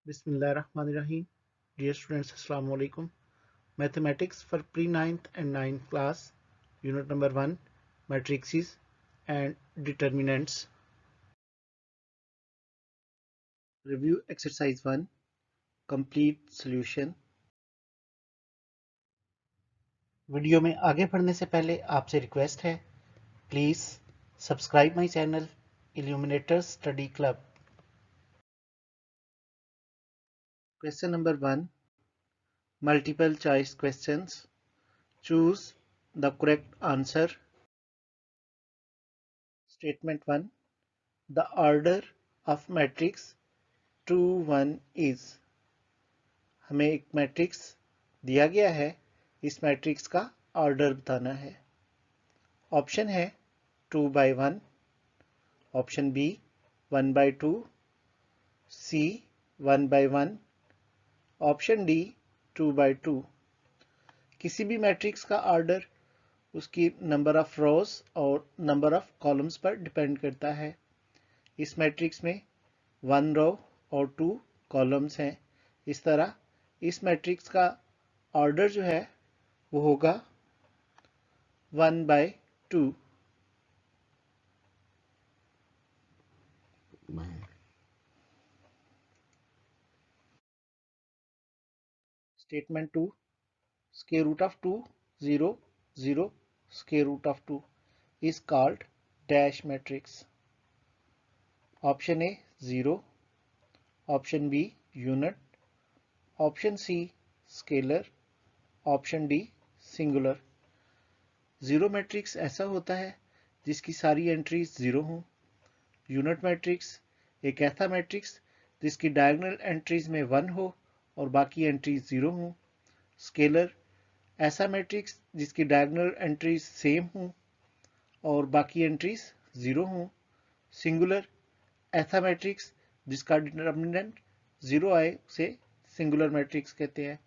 Bismillahirrahmanirrahim. Dear students, Assalamu alaikum. Mathematics for pre-9th and 9th class, unit number 1, matrices and determinants. Review exercise 1, complete solution. Video में आगे बढ़ने से पहले आपसे request है, please subscribe my channel Illuminators study club. Question number 1, multiple choice questions. Choose the correct answer. Statement 1, the order of matrix 2 1 is. हमें एक matrix दिया गया है, इस मैट्रिक्स का ऑर्डर बताना है. ऑप्शन है 2 by 1, option B 1 by 2, C 1 by 1, option D 2 by 2. किसी भी मैट्रिक्स का ऑर्डर उसकी नंबर ऑफ रोज और नंबर ऑफ कॉलम्स पर डिपेंड करता है. इस मैट्रिक्स में 1 रो और 2 कॉलम्स हैं. इस तरह इस मैट्रिक्स का ऑर्डर जो है वो होगा 1 by 2. Statement 2, square root of 2 0 0 square root of 2 is called dash matrix. Option A 0, option B unit, option C scalar, option D singular. Zero matrix ऐसा होता है जिसकी सारी एंट्रीज जीरो हों. यूनिट मैट्रिक्स एक ऐसा मैट्रिक्स जिसकी डायगोनल एंट्रीज में 1 हो और बाकी एंट्रीज जीरो हों. स्केलर ऐसा मैट्रिक्स जिसकी डायगोनल एंट्रीज सेम हों और बाकी एंट्रीज जीरो हों. सिंगुलर ऐसा मैट्रिक्स जिसका डिटर्मिनेंट जीरो आए उसे सिंगुलर मैट्रिक्स कहते हैं.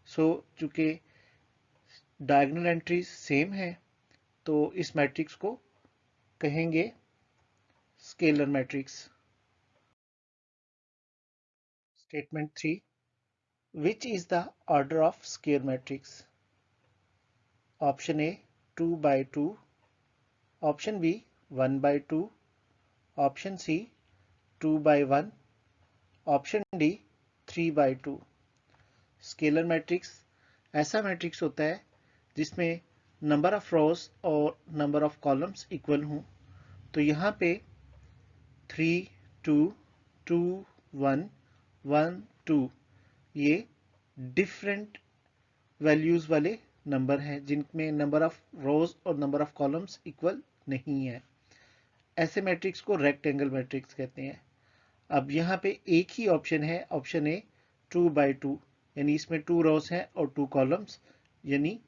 चूंकि डायगोनल एंट्रीज सेम है तो इस मैट्रिक्स को कहेंगे scalar matrix. Statement 3, which is the order of square matrix? Option A 2 by 2, option B 1 by 2, option C 2 by 1, option D 3 by 2. Scalar matrix ऐसा मैट्रिक्स होता है जिसमें नंबर ऑफ रोज और नंबर ऑफ कॉलम्स इक्वल हों. तो यहाँ पे 3 2 2 1 1 2 ये डिफरेंट वैल्यूज वाले नंबर हैं जिनमें नंबर ऑफ रोज और नंबर ऑफ कॉलम्स इक्वल नहीं है. ऐसे मैट्रिक्स को रेक्टेंगल मैट्रिक्स कहते हैं. अब यहाँ पे एक ही ऑप्शन है, ऑप्शन ए 2 by 2, यानी इसमें 2 रोज हैं और 2 कॉलम्स, यानी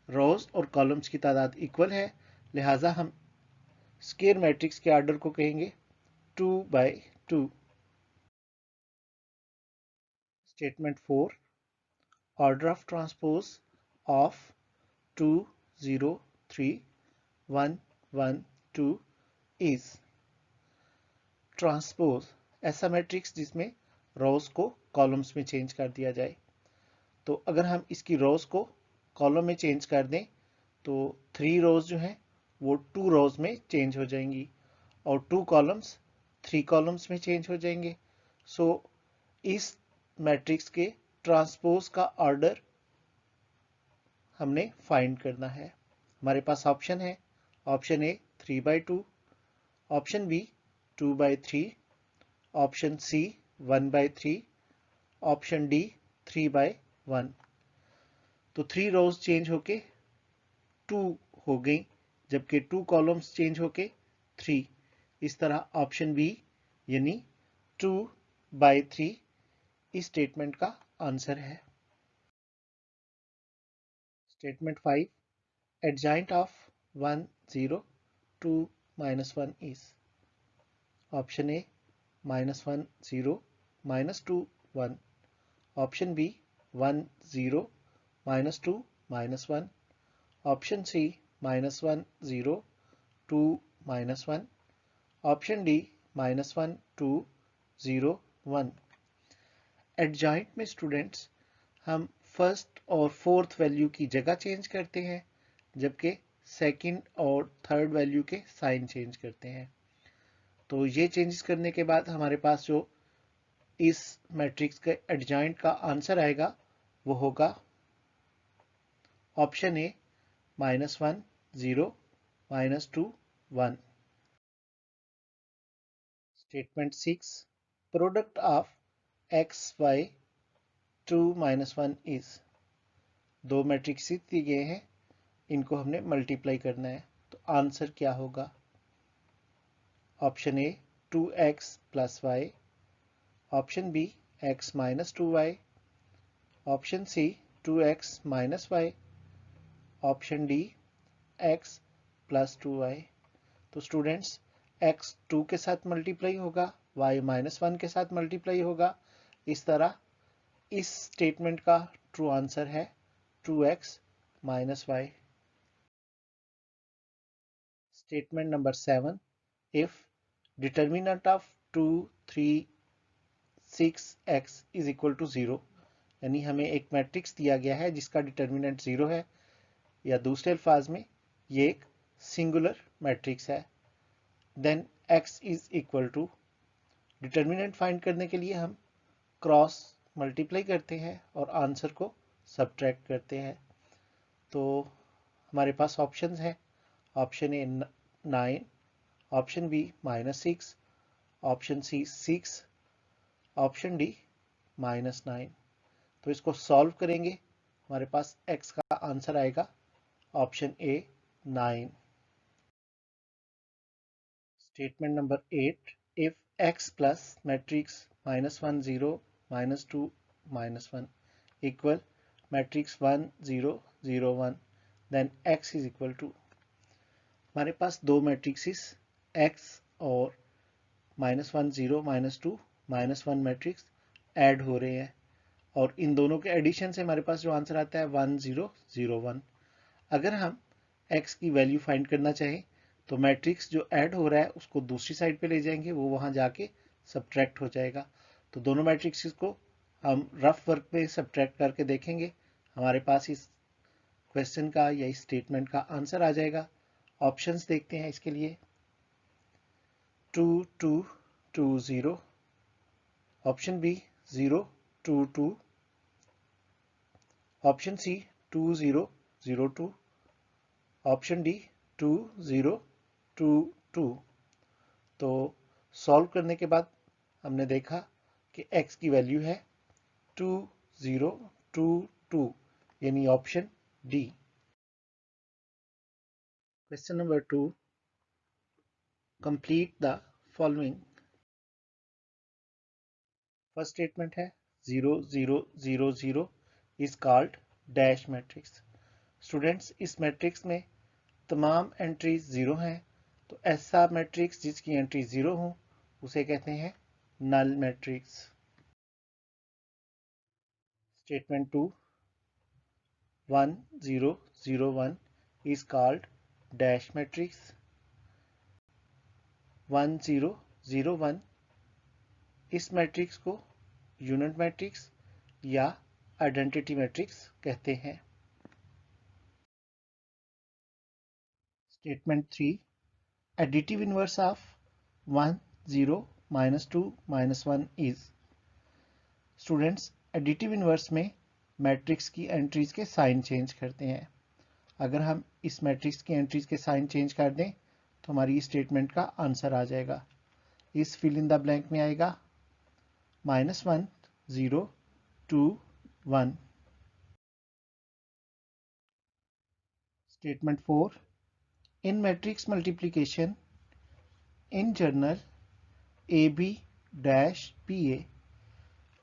रोज और कॉलम्स की तादाद इक्वल है. लिहाजा हम स्क्वायर मैट्रिक्स के ऑर्डर को कहेंगे 2 by 2. Statement 4, order of transpose of 2 0 3 1 1 2 is. Transpose ऐसा मैट्रिक्स जिसमें रोज को कॉलम्स में चेंज कर दिया जाए. तो अगर हम इसकी रोज को कॉलम में चेंज कर दें तो 3 रोज जो हैं वो 2 रोज में चेंज हो जाएंगी और 2 कॉलम्स 3 कॉलम्स में चेंज हो जाएंगे. इस मैट्रिक्स के ट्रांसपोज का ऑर्डर हमने फाइंड करना है. हमारे पास ऑप्शन है, option A 3 by 2, option B 2 by 3, option C 1 by 3, option D 3 by 1. तो 3 रोज चेंज होके 2 हो गई जबकि 2 कॉलम्स चेंज होके 3. इस तरह ऑप्शन बी यानी 2 by 3 इस स्टेटमेंट का आंसर है. Statement 5, adjoint of 1 0 2 -1 is. Option A -1 0 -2 1, option B 1 0 -2 -1, option C -1 0 2 -1, option D -1 2 0 1. Adjoint में स्टूडेंट्स हम फर्स्ट और फोर्थ वैल्यू की जगह चेंज करते हैं, जबकि सेकंड और थर्ड वैल्यू के साइन चेंज करते हैं। तो ये चेंजेस करने के बाद हमारे पास जो इस मैट्रिक्स के एडजॉइंट का आंसर आएगा वो होगा option A -1 0 -2 1। Statement 6, product of x y 2 -1 is. दो मैट्रिक्स दिए गए हैं, इनको हमने मल्टीप्लाई करना है, तो आंसर क्या होगा? Option A 2x + y, option B x - 2y, option C 2x - y, option D x + 2y। तो स्टूडेंट्स x 2 के साथ मल्टीप्लाई होगा, y -1 के साथ मल्टीप्लाई होगा। इस तरह इस स्टेटमेंट का ट्रू आंसर है 2x - y। Statement number 7, if determinant of 2 3 6x is equal to 0, यानी हमें एक मैट्रिक्स दिया गया है जिसका डिटर्मिनेंट 0 है, या दूसरे अल्फाज में ये एक सिंगुलर मैट्रिक्स है, then x is equal to, determinant find करने के लिए हम क्रॉस मल्टीप्लाई करते हैं और आंसर को सब्ट्रैक्ट करते हैं। तो हमारे पास ऑप्शंस हैं, option A 9, option B -6, option C 6, option D -9। तो इसको सॉल्व करेंगे, हमारे पास x का आंसर आएगा option A 9। Statement number 8, if x plus matrix -1 0 -2 -1 equal matrix 1 0 0 1, then x is equal to. हमारे पास दो मैट्रिक्स x और -1 0 -2 -1 मैट्रिक्स ऐड हो रहे हैं, और इन दोनों के एडिशन से हमारे पास जो आंसर आता है 1 0 0 1। अगर हम x की वैल्यू फाइंड करना चाहें तो मैट्रिक्स जो ऐड हो रहा है उसको दूसरी साइड पे ले जाएंगे, वो वहां जाके सब्ट्रैक्ट हो जाएगा। तो दोनों मैट्रिक्स को हम रफ वर्क पे सब्ट्रैक्ट करके देखेंगे, हमारे पास इस क्वेश्चन का या इस स्टेटमेंट का आंसर आ जाएगा। ऑप्शंस देखते हैं इसके लिए, 2 2 2 0, option B 0 2 2, option C 2 0 0 2, option D 2 0 2 2। तो सॉल्व करने के बाद हमने देखा कि x की वैल्यू है 2 0 2 2, यानी option D. Question number 2, complete the following. First statement है 0 0 0 0 is called dash matrix. Students इस मैट्रिक्स में तमाम एंट्रीज 0 हैं, तो ऐसा मैट्रिक्स जिसकी एंट्री 0 हो उसे कहते हैं null matrix. Statement 2, 1 0 0 1 is called dash matrix। 1 0 0 1 इस मैट्रिक्स को यूनिट मैट्रिक्स या आइडेंटिटी मैट्रिक्स कहते हैं। Statement 3, additive inverse of 1 0 -2 -1 is. Students additive inverse में मैट्रिक्स की एंट्रीज के साइन चेंज करते हैं। अगर हम इस मैट्रिक्स की एंट्रीज के साइन चेंज कर दें तो हमारी स्टेटमेंट का आंसर आ जाएगा। इस फिल इन द ब्लैंक में आएगा -1 0 2 1। Statement 4, in matrix multiplication in general A B dash B A.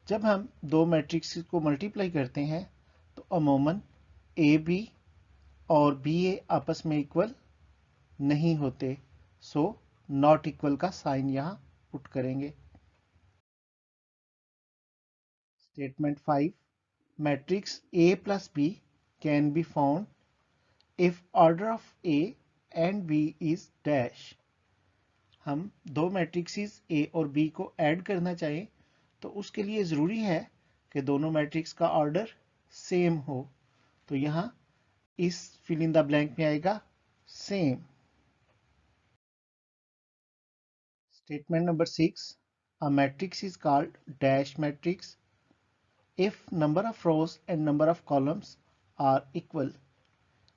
जब हम दो मैट्रिक्स को मल्टीप्लाई करते हैं तो अमूमन ए बी और बी ए आपस में इक्वल नहीं होते, सो नॉट इक्वल का साइन यहां पुट करेंगे। Statement 5, matrix A plus B can be found if order of A and B is dash। हम दो मैट्रिक्सेस A और B को ऐड करना चाहें तो उसके लिए ज़रूरी है कि दोनों मैट्रिक्स का ऑर्डर सेम हो। तो यहां इस फिल इन द ब्लैंक में आएगा same. Statement number 6, a matrix is called dash matrix if number of rows and number of columns are equal।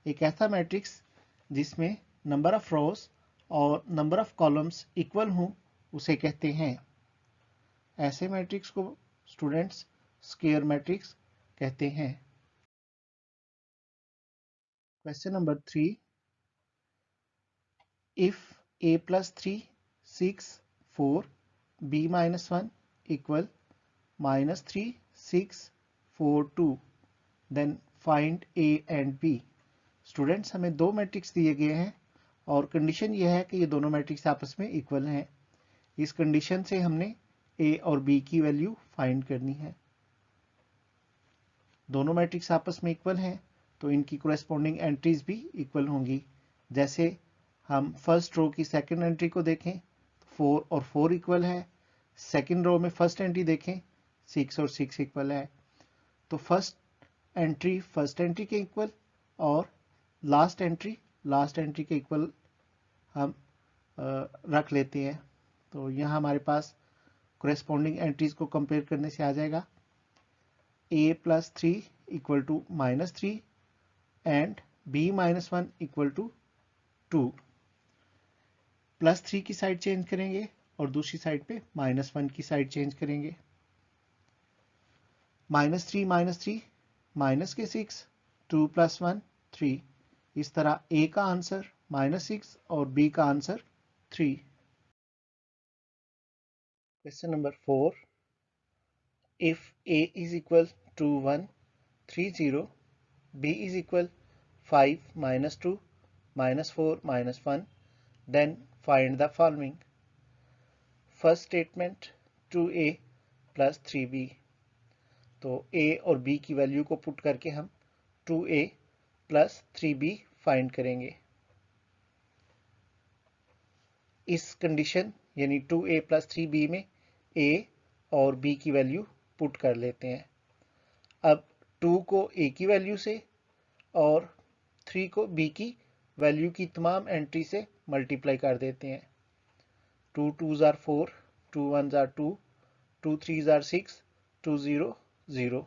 एक ऐसा मैट्रिक्स जिसमें नंबर ऑफ रोज और नंबर ऑफ कॉलम्स इक्वल हों उसे कहते हैं। ऐसे मैट्रिक्स को स्टूडेंट्स स्क्वायर मैट्रिक्स कहते हैं। Question number 3, if a plus 3 6 4 b minus 1 equal minus 3 6 4 2 then find a and b। Students हमें दो मैट्रिक्स दिए गए हैं और कंडीशन यह है कि ये दोनों मैट्रिक्स आपस में इक्वल हैं। इस कंडीशन से हमने a और b की वैल्यू फाइंड करनी है। दोनों मैट्रिक्स आपस में इक्वल हैं तो इनकी कोरेस्पॉन्डिंग एंट्रीज भी इक्वल होंगी। जैसे हम फर्स्ट रो की सेकंड एंट्री को देखें तो 4 और 4 इक्वल है। सेकंड रो में फर्स्ट एंट्री देखें 6 और 6 इक्वल है। तो फर्स्ट एंट्री के इक्वल और लास्ट एंट्री के इक्वल हम रख लेते हैं। तो यहाँ हमारे पास कोरेस्पॉन्डिंग एंट्रीज को कंपेयर करने से आ जाएगा a plus 3 equal to -3 and b minus 1 equal to 2। +3 की साइड चेंज करेंगे और दूसरी साइड पे -1 की साइड चेंज करेंगे। -3 -3 माइनस के 6, 2 + 1 3। इस तरह a का आंसर -6 और b का answer 3। Question number 4, if a is equal to 1 3 0, b is equal 5 -2 -4 -1, then find the following। First statement 2a plus 3b। तो a और b की वैल्यू को पुट करके हम 2a plus 3b फाइंड करेंगे। इस कंडीशन यानी 2a plus 3b में a और b की वैल्यू पुट कर लेते हैं। अब 2 को a की वैल्यू से और 3 को b की वैल्यू की तमाम एंट्री से मल्टीप्लाई कर देते हैं। 2 2s are 4, 2 1s are 2, 2 3s are 6, 2 0 0,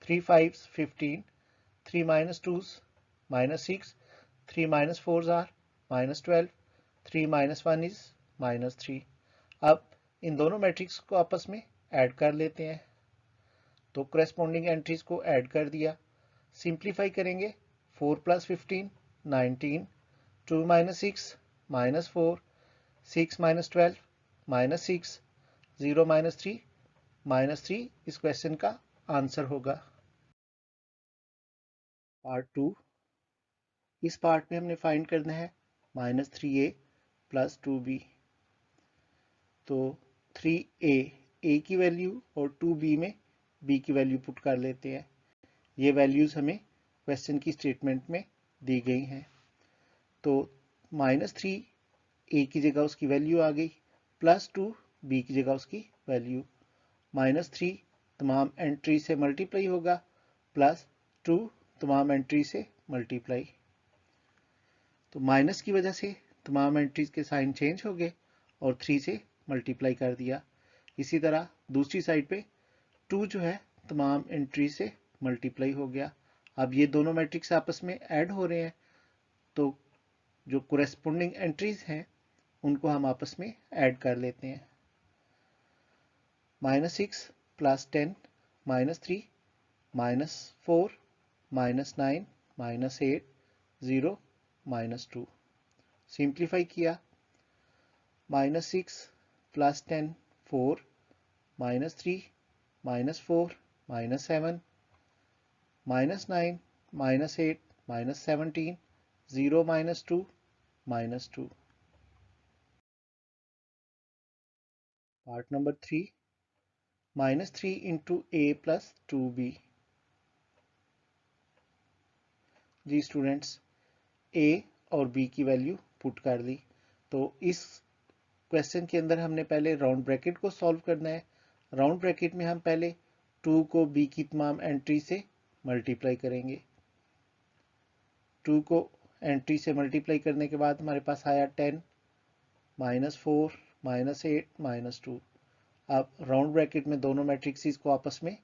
3 5s 15, 3 minus 2s -6, 3 minus 4s are -12, 3 minus 1 is -3। अब इन दोनों मैट्रिक्स को आपस में ऐड कर लेते हैं। तो करेस्पॉन्डिंग एंट्रीज को ऐड कर दिया। सिंप्लीफाई करेंगे 4 + 15 19, 2 - 6 -4, 6 - 12 -6, 0 - 3 -3 इस क्वेश्चन का आंसर होगा। पार्ट 2, इस पार्ट में हमने फाइंड करना है -3a + 2b। तो 3a a की वैल्यू और 2b में b की वैल्यू पुट कर लेते हैं। ये वैल्यूज हमें क्वेश्चन की स्टेटमेंट में दी गई हैं। तो -3 a की जगह उसकी वैल्यू आ गई, +2 b की जगह उसकी वैल्यू, -3 तमाम एंट्री से मल्टीप्लाई होगा, +2 तमाम एंट्री से मल्टीप्लाई। तो माइनस की वजह से तमाम एंट्रीज के साइन चेंज हो गए और 3 से मल्टीप्लाई कर दिया। इसी तरह दूसरी साइड पे 2 जो है तमाम एंट्री से मल्टीप्लाई हो गया। अब ये दोनों मैट्रिक्स आपस में ऐड हो रहे हैं तो जो कोरेस्पोंडिंग एंट्रीज हैं उनको हम आपस में ऐड कर लेते हैं। -6 + 10 -3 -4 -9 -8 0 -2। सिंप्लीफाई किया, -6 + 10 4 -3 -4 -7 -9 -8 -17 0 -2 -2। Part number 3, -3 × a + 2b। जी स्टूडेंट्स, a और b की वैल्यू पुट कर दी। तो इस क्वेश्चन के अंदर हमने पहले राउंड ब्रैकेट को सॉल्व करना है। राउंड ब्रैकेट में हम पहले 2 को बी की तमाम एंट्री से मल्टीप्लाई करेंगे। 2 को एंट्री से मल्टीप्लाई करने के बाद हमारे पास आया 10 -4 -8 -2। अब राउंड ब्रैकेट में दोनों मैट्रिक्स को आपस में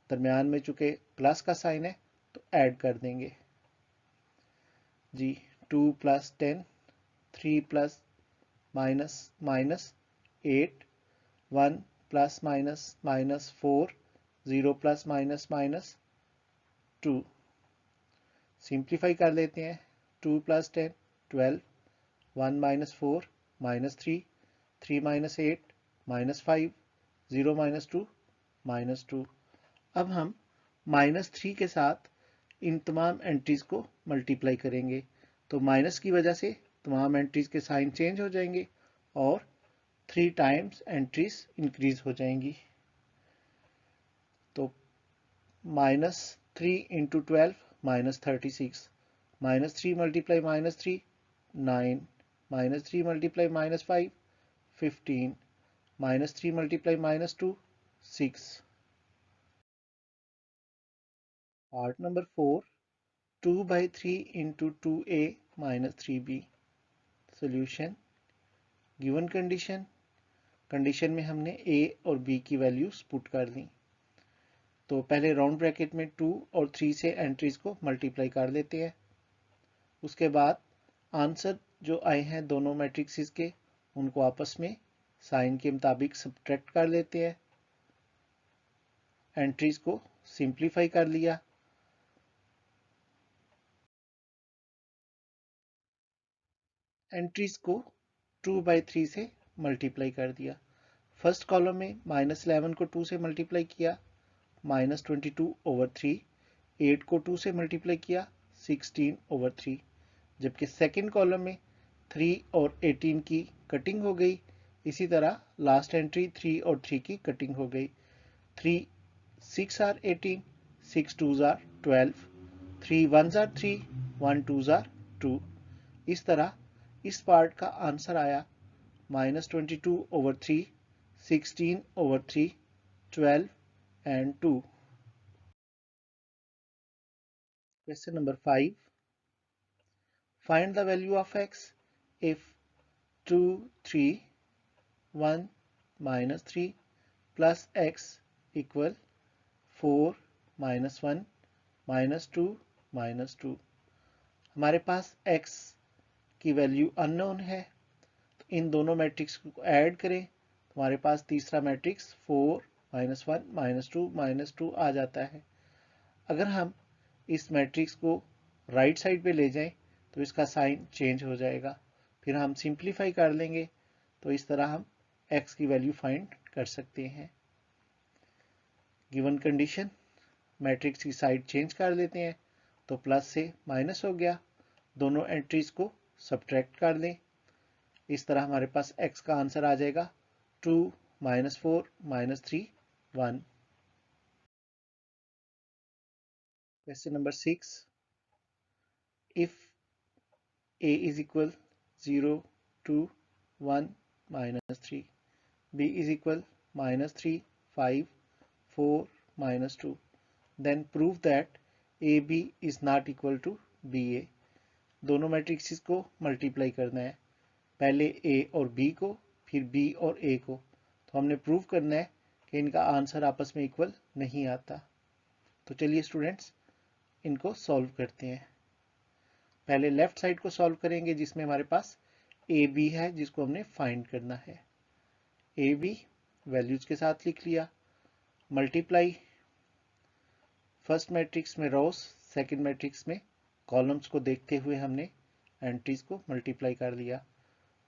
दरमियान में चूंकि प्लस का साइन है तो ऐड कर देंगे जी। 2 + 10, 3 + -8, 1 ± -4, 0 ± -2। सिंप्लीफाई कर लेते हैं। 2 + 10 12, 1 - 4 -3, 3 - 8 -5, 0 - 2 -2। अब हम -3 के साथ इन तमाम एंट्रीज को मल्टीप्लाई करेंगे तो माइनस की वजह से तमाम एंट्रीज के साइन चेंज हो जाएंगे और 3 टाइम्स एंट्रीज इंक्रीज हो जाएंगी। तो -3 × 12 -36, -3 × -3 9, -3 × -5 15, -3 × -2 6। Part number 4, 2/3 × 2a - 3b। Solution, given condition, condition में हमने a और b की वैल्यूज पुट कर दी। तो पहले राउंड ब्रैकेट में 2 और 3 से एंट्रीज को मल्टीप्लाई कर लेते हैं। उसके बाद आंसर जो आए हैं दोनों मैट्रिक्स के उनको आपस में साइन के मुताबिक सब्ट्रैक्ट कर लेते हैं। एंट्रीज को सिंप्लीफाई कर लिया। एंट्रीज को 2/3 से मल्टीप्लाई कर दिया। फर्स्ट कॉलम में -11 को 2 से मल्टीप्लाई किया, -22/3, 8 को 2 से मल्टीप्लाई किया, 16/3। जबकि सेकंड कॉलम में 3 और 18 की कटिंग हो गई। इसी तरह लास्ट एंट्री 3 और 3 की कटिंग हो गई। 3 6 are 18, 6 2s are 12, 3 1s are 3, 1 2s are 2। इस तरह इस पार्ट का आंसर आया -22/3, 16/3, 12 and 2। Question number 5. Find the value of x if 2 3 1 -3 plus x equal 4 -1 -2 -2। हमारे पास x की वैल्यू अननोन है तो इन दोनों मैट्रिक्स को ऐड करें तो हमारे पास तीसरा मैट्रिक्स 4 -1 -2 -2 आ जाता है। अगर हम इस मैट्रिक्स को राइट साइड पे ले जाएं तो इसका साइन चेंज हो जाएगा। फिर हम सिंप्लीफाई कर लेंगे तो इस तरह हम x की वैल्यू फाइंड कर सकते हैं। गिवन कंडीशन, मैट्रिक्स की साइड चेंज कर देते हैं तो प्लस से माइनस हो गया। दोनों एंट्रीज को सब्ट्रैक्ट कर दें। इस तरह हमारे पास x का आंसर आ जाएगा 2 -4 -3 1। Question number 6. If a is equal 0 2 1 -3, b is equal -3 5 4 -2, then prove that ab is not equal to ba। दोनों मैट्रिक्स को मल्टीप्लाई करना है, पहले a और b को, फिर b और a को। तो हमने प्रूव करना है कि इनका आंसर आपस में इक्वल नहीं आता। तो चलिए स्टूडेंट्स इनको सॉल्व करते हैं। पहले लेफ्ट साइड को सॉल्व करेंगे जिसमें हमारे पास ए बी है जिसको हमने फाइंड करना है। ए बी वैल्यूज के साथ लिख लिया, मल्टीप्लाई फर्स्ट मैट्रिक्स में रोज, सेकंड मैट्रिक्स में कॉलम्स को देखते हुए हमने एंट्रीज को मल्टीप्लाई कर लिया।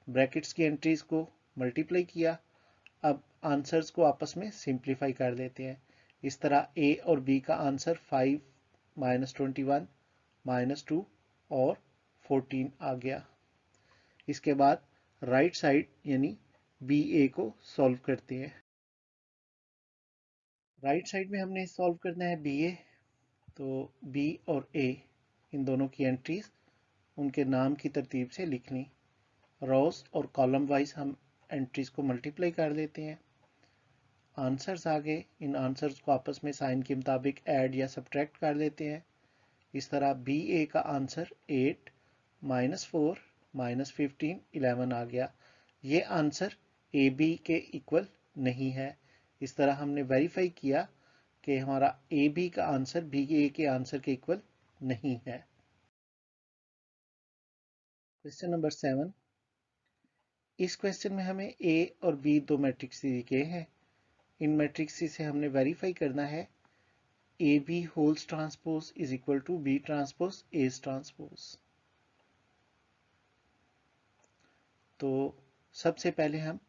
ब्रैकेट्स की एंट्रीज को मल्टीप्लाई किया। अब आंसर्स को आपस में सिंप्लीफाई कर देते हैं। इस तरह ए और बी का आंसर 5 -21 -2 और 14 आ गया। इसके बाद राइट साइड यानी बी ए को सॉल्व करते हैं। राइट साइड में हमने सॉल्व करना है बी ए। तो बी और ए इन दोनों की एंट्रीज उनके नाम की तरतीब से लिखनी। रोज और कॉलम वाइज हम एंट्रीज को मल्टीप्लाई कर देते हैं। आंसर्स आ गए। इन आंसर्स को आपस में साइन के मुताबिक ऐड या सब्ट्रैक्ट कर लेते हैं। इस तरह बी ए का आंसर 8 -4 -15 11 आ गया। ये आंसर ए बी के इक्वल नहीं है। इस तरह हमने वेरीफाई किया कि हमारा ए बी का आंसर बी ए के आंसर के इक्वल नहीं है। Question number 7। इस क्वेश्चन में हमें ए और बी दो मैट्रिक्स दिए गए हैं। इन मैट्रिक्स से हमने वेरीफाई करना है A B whole's transpose is equal to B transpose S transpose. तो सबसे पहले हम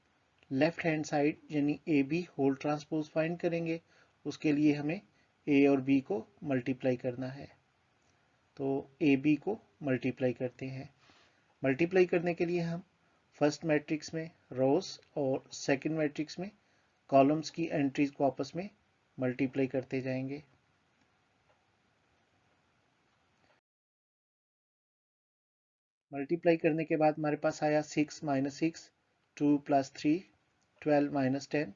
लेफ्ट हैंड साइड यानी A B whole transpose find करेंगे। उसके लिए हमें ए और बी को मल्टीप्लाई करना है। तो ए बी को मल्टीप्लाई करते हैं। मल्टीप्लाई करने के लिए हम फर्स्ट मैट्रिक्स में रोज और सेकंड मैट्रिक्स में कॉलम्स की एंट्रीज को आपस में मल्टीप्लाई करते जाएंगे। मल्टीप्लाई करने के बाद हमारे पास आया 6 - 6 2 + 3 12 - 10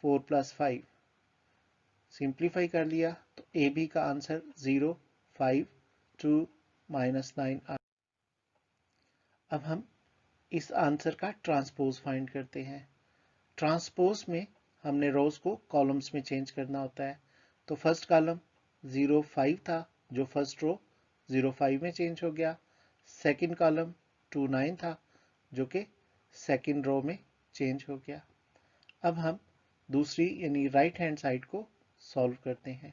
4 + 5। सिंप्लीफाई कर लिया तो ए बी का आंसर 0 5 2 -9 आ। अब हम इस आंसर का ट्रांसपोज फाइंड करते हैं। ट्रांसपोज में हमने रोज को कॉलम्स में चेंज करना होता है। तो फर्स्ट कॉलम 0 5 था जो फर्स्ट रो 0 5 में चेंज हो गया। सेकंड कॉलम 2 9 था जो कि सेकंड रो में चेंज हो गया। अब हम दूसरी यानी राइट हैंड साइड को सॉल्व करते हैं।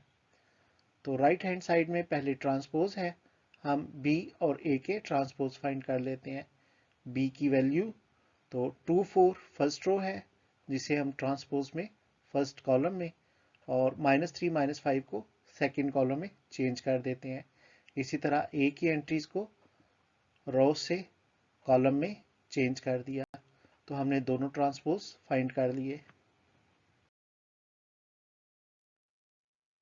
तो राइट हैंड साइड में पहले ट्रांसपोज है। हम बी और ए के ट्रांसपोज फाइंड कर लेते हैं। बी की वैल्यू तो 2 4 फर्स्ट रो है जिसे हम ट्रांसपोज में फर्स्ट कॉलम में और -3 -5 को सेकंड कॉलम में चेंज कर देते हैं। इसी तरह ए की एंट्रीज को रो से कॉलम में चेंज कर दिया। तो हमने दोनों ट्रांसपोज फाइंड कर लिए।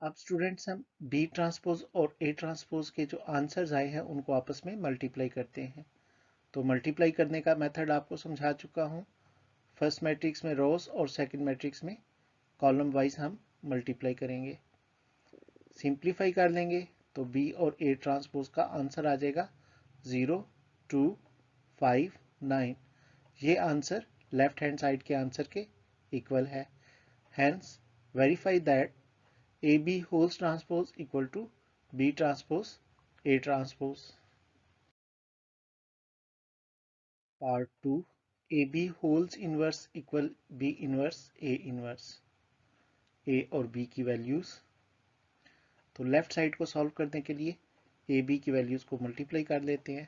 अब स्टूडेंट्स हम बी ट्रांसपोज और ए ट्रांसपोज के जो आंसर्स आए हैं उनको आपस में मल्टीप्लाई करते हैं। तो मल्टीप्लाई करने का मेथड आपको समझा चुका हूँ। फर्स्ट मैट्रिक्स में रोज और सेकंड मैट्रिक्स में कॉलम वाइज हम मल्टीप्लाई करेंगे। सिंप्लीफाई कर लेंगे तो बी और ए ट्रांसपोज का आंसर आ जाएगा 0 2 5 9। ये आंसर लेफ्ट हैंड साइड के आंसर के इक्वल है। Hence verify that A B whole's transpose equal to B transpose A transpose. Part 2 A B whole's inverse equal B inverse A inverse. A और B की values. तो left side को solve करने के लिए A B की values को multiply कर लेते हैं।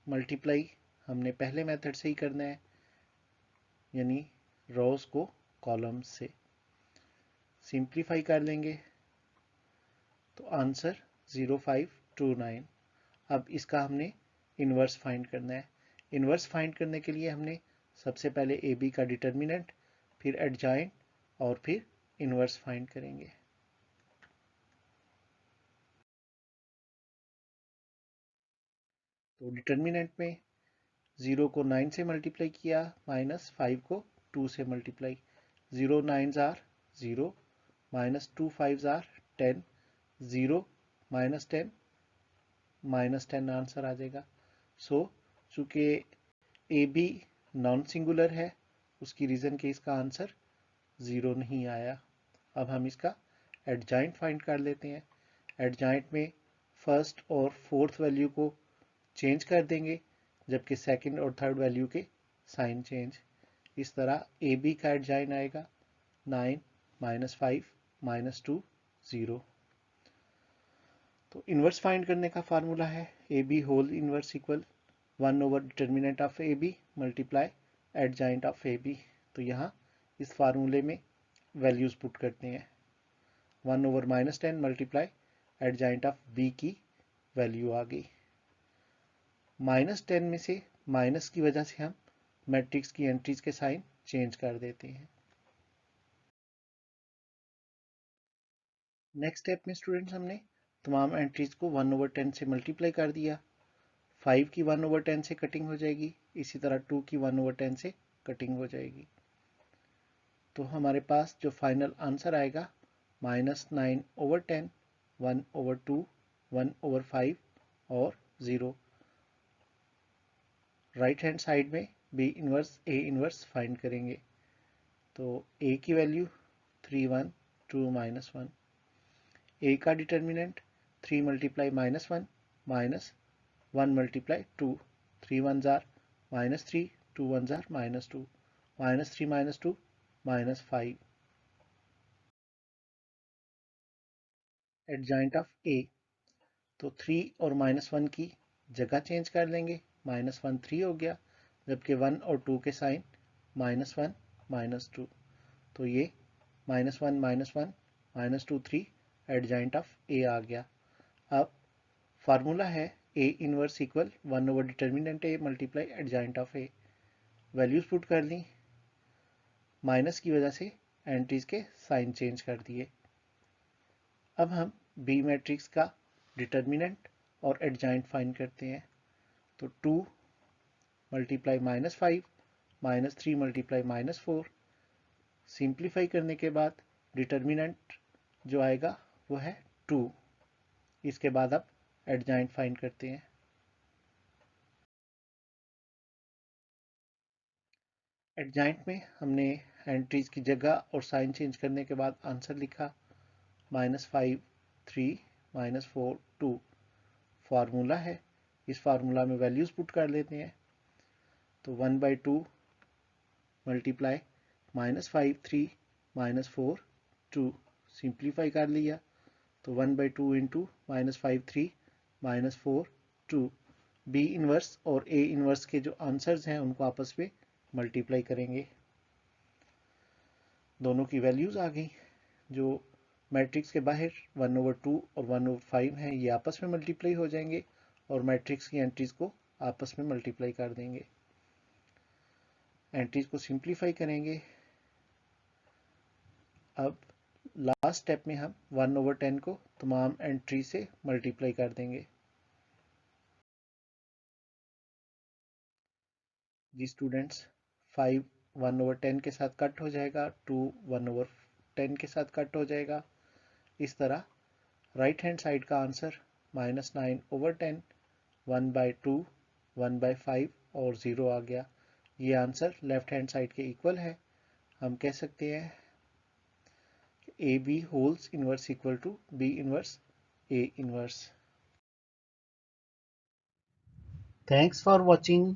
मल्टीप्लाई हमने पहले मेथड से ही करना है यानी रोज को कॉलम्स से। सिंप्लीफाई कर लेंगे तो आंसर 0 5 2 9। अब इसका हमने इन्वर्स फाइंड करना है। इन्वर्स फाइंड करने के लिए हमने सबसे पहले ए बी का डिटर्मिनेंट फिर एडजॉइंट और फिर इन्वर्स फाइंड करेंगे। तो डिटर्मिनेंट में 0 को 9 से मल्टीप्लाई किया -5 को 2 से multiply. 0 9s are 0 -2 5s are 10 0 -10 -10 answer आ जाएगा। सो चूंकि ए बी नॉन सिंगुलर है उसकी रीजन के इसका आंसर 0 नहीं आया। अब हम इसका एडजॉइंट फाइंड कर लेते हैं। एडजॉइंट में फर्स्ट और फोर्थ वैल्यू को चेंज कर देंगे जबकि सेकंड और थर्ड वैल्यू के साइन चेंज। इस तरह ए बी का एडजॉइन आएगा 9 -5 -2 0। तो इन्वर्स फाइंड करने का फार्मूला है A B whole inverse equal 1 over determinant of A B multiply adjoint of A B. तो यहाँ इस फार्मूले में वैल्यूज पुट करते हैं। 1 over -10 multiply adjoint of B की वैल्यू आ गई। -10 में से माइनस की वजह से हम मैट्रिक्स की एंट्रीज के साइन चेंज कर देते हैं। नेक्स्ट स्टेप में स्टूडेंट्स हमने तमाम एंट्रीज को 1 ओवर 10 से मल्टीप्लाई कर दिया। 5 की 1 ओवर 10 से कटिंग हो जाएगी। इसी तरह 2 की 1 ओवर 10 से कटिंग हो जाएगी। तो हमारे पास जो फाइनल आंसर आएगा -9/10, 1/2, 1/5 और 0। राइट हैंड साइड में B inverse A inverse find करेंगे। तो ए की वैल्यू 3 1 2 -1, ए का determinant 3 multiply -1 minus 1 multiply 2, 3 1s are -3, 2 1s are -2, -3 -2 -5। Adjoint of ए, तो 3 और -1 की जगह चेंज कर देंगे, -1 3 हो गया, जबकि 1 और 2 के साइन -1 -2, तो ये -1 -1 -2 3 एडजॉइंट ऑफ ए आ गया। अब फार्मूला है A inverse equal 1 over determinant A multiply adjoint of A. Values put कर दी, माइनस की वजह से एंट्रीज के साइन चेंज कर दिए। अब हम बी मैट्रिक्स का डिटर्मिनेंट और एडजॉइंट फाइंड करते हैं। तो 2 मल्टीप्लाई -5 -3 मल्टीप्लाई -4, सिंप्लीफाई करने के बाद डिटर्मिनेंट जो आएगा वो है 2। इसके बाद अब एडजॉइंट फाइंड करते हैं। एडजॉइंट में हमने एंट्रीज की जगह और साइन चेंज करने के बाद आंसर लिखा, -5 3 -4 2। फार्मूला है, इस फार्मूला में वैल्यूज पुट कर लेते हैं। तो 1/2 मल्टीप्लाई -5 3 -4 2, सिंप्लीफाई कर लिया, तो 1/2 इंटू -5 3 -4 2। बी इनवर्स और ए इनवर्स के जो आंसर्स हैं उनको आपस में मल्टीप्लाई करेंगे, दोनों की वैल्यूज आ गई। जो मैट्रिक्स के बाहर 1/2 और 1/5 हैं ये आपस में मल्टीप्लाई हो जाएंगे और मैट्रिक्स की एंट्रीज को आपस में मल्टीप्लाई कर देंगे। एंट्रीज को सिंप्लीफाई करेंगे। अब लास्ट स्टेप में हम 1/10 को तमाम एंट्री से मल्टीप्लाई कर देंगे। जी स्टूडेंट्स, 5 1/10 के साथ कट हो जाएगा, 2 1/10 के साथ कट हो जाएगा। इस तरह राइट हैंड साइड का आंसर -9/10, 1/2, 1/5 और 0 आ गया। ये आंसर लेफ्ट हैंड साइड के इक्वल है। हम कह सकते हैं A B whole's inverse equal to B inverse A inverse. Thanks for watching.